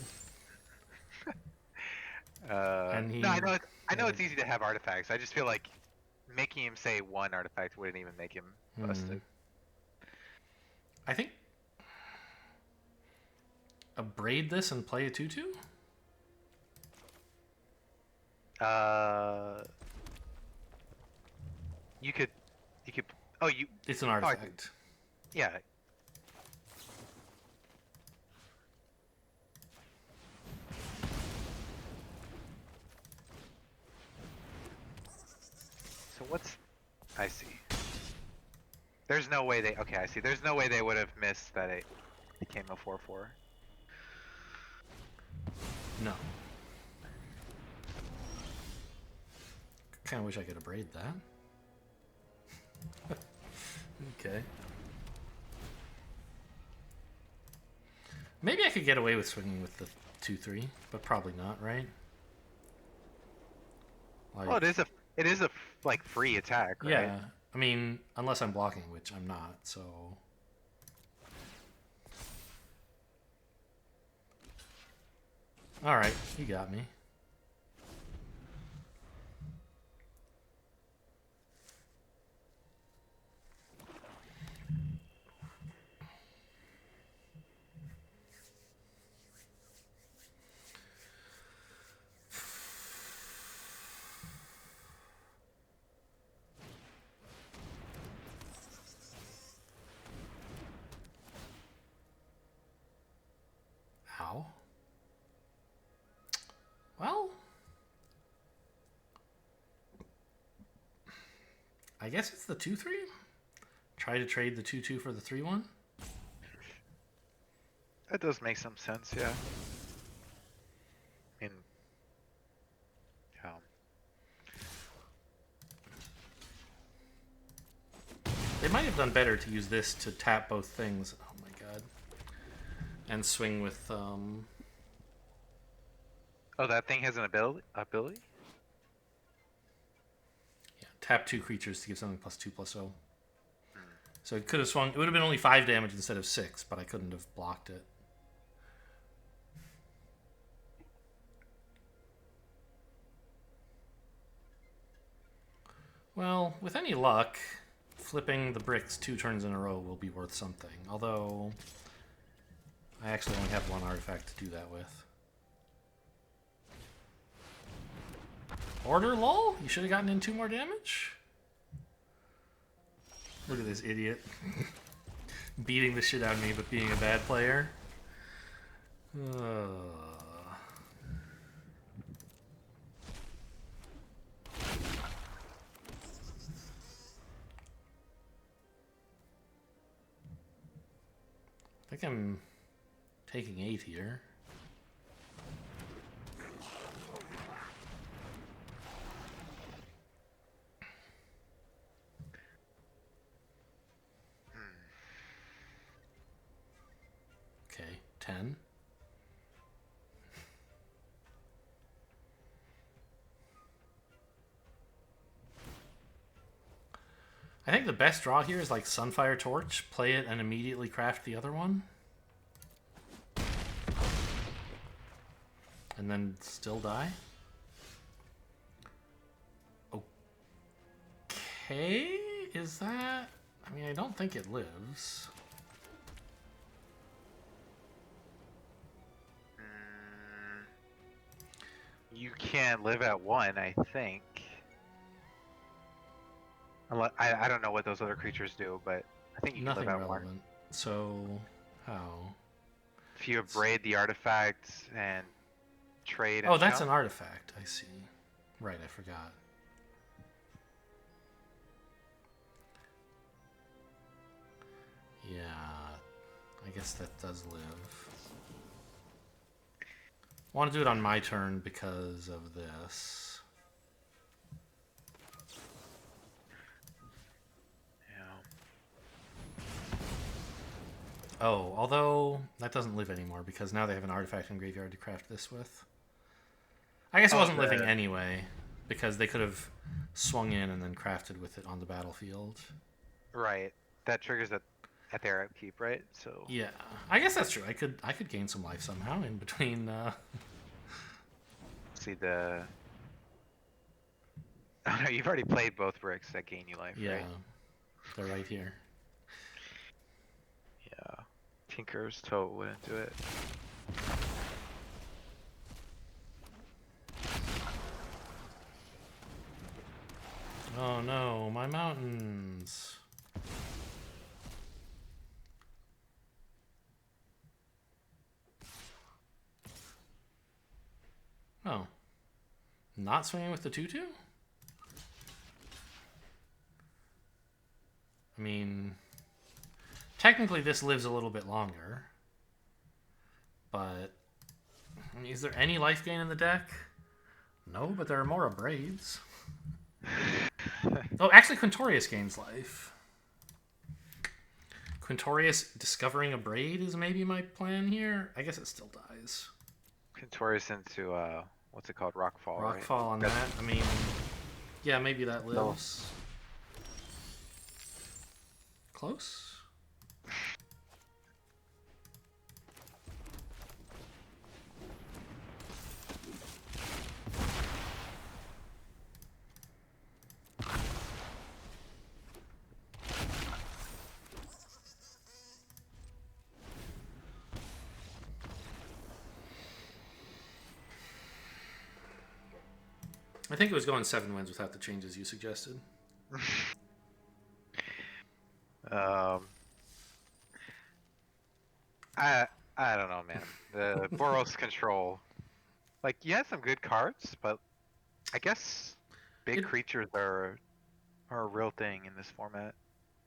And he, no, I know it's easy to have artifacts. I just feel like making him say 1 artifact wouldn't even make him busted. I think braid this and play a 2/2? You could. Oh, you. It's an artifact. Yeah. So what's? I see. There's no way they. Okay, I see. There's no way they would have missed that it became a 4/4. No. Kind of wish I could have braid that. Okay. Maybe I could get away with swinging with the 2/3, but probably not, right? Like, Well, it is a like free attack, right? Yeah. I mean, unless I'm blocking, which I'm not, so. Alright, you got me. Ow. Well, I guess it's the 2/3. Try to trade the 2/2 for the 3/1. That does make some sense, yeah. I mean, yeah. They might have done better to use this to tap both things. Oh my god. And swing with Oh, that thing has an ability? yeah, tap 2 creatures to give something +2/+0. So it could have swung. It would have been only 5 damage instead of 6, but I couldn't have blocked it. Well, with any luck, flipping the bricks 2 turns in a row will be worth something. Although, I actually only have 1 artifact to do that with. Order, lol? You should have gotten in 2 more damage? Look at this idiot. Beating the shit out of me, but being a bad player. I think I'm taking 8 here. Okay, 10. I think the best draw here is like Sunfire Torch, play it and immediately craft the other one. And then still die. Okay, is that... I mean, I don't think it lives. You can't live at 1, I think. I don't know what those other creatures do, but I think you can Nothing live at 1. relevant. So, how? If you braid the artifact and trade and Oh, that's jump. an artifact. I see. Right, I forgot. Yeah, I guess that does live. I want to do it on my turn because of this. Yeah. Oh, although that doesn't live anymore because now they have an artifact in graveyard to craft this with. I guess it wasn't living anyway because they could have swung in and then crafted with it on the battlefield. Right. That triggers at their upkeep, right? So yeah, I guess that's true. I could gain some life somehow in between. See the. Oh no, you've already played both bricks that gain you life, Yeah, right? they're right here. Yeah. Tinker's toe wouldn't do it. Oh no, my mountains. Oh. Not swinging with the 2/2? I mean, technically this lives a little bit longer. But, I mean, is there any life gain in the deck? No, but there are more Abrades. Oh, actually, Quintorius gains life. Quintorius discovering a braid is maybe my plan here. I guess it still dies. Quintorius into what's it called? Rockfall. Rockfall right? on that. I mean, yeah, maybe that No. lives. Close. I think it was going 7 wins without the changes you suggested. I don't know, man. The Boros Control, like you had some good cards, but I guess big creatures are a real thing in this format.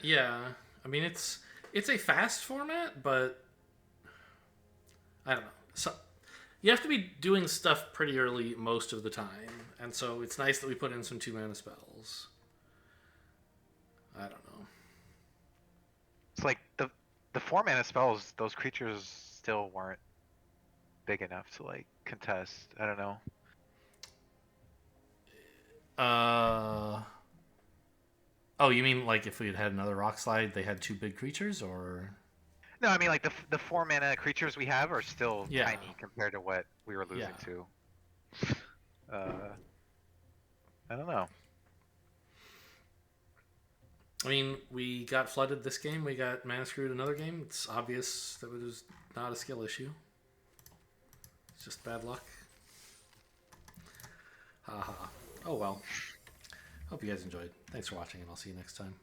Yeah, I mean it's a fast format, but I don't know. So you have to be doing stuff pretty early most of the time, and so it's nice that we put in some 2-mana spells. I don't know. It's like the 4-mana spells; those creatures still weren't big enough to like contest. I don't know. Oh, you mean like if we had another rock slide, they had 2 big creatures, or? No, I mean like the 4-mana creatures we have are still Yeah. tiny compared to what we were losing to. I don't know. I mean, we got flooded this game. We got mana screwed another game. It's obvious that it was not a skill issue. It's just bad luck. Haha. Oh well. Hope you guys enjoyed. Thanks for watching, and I'll see you next time.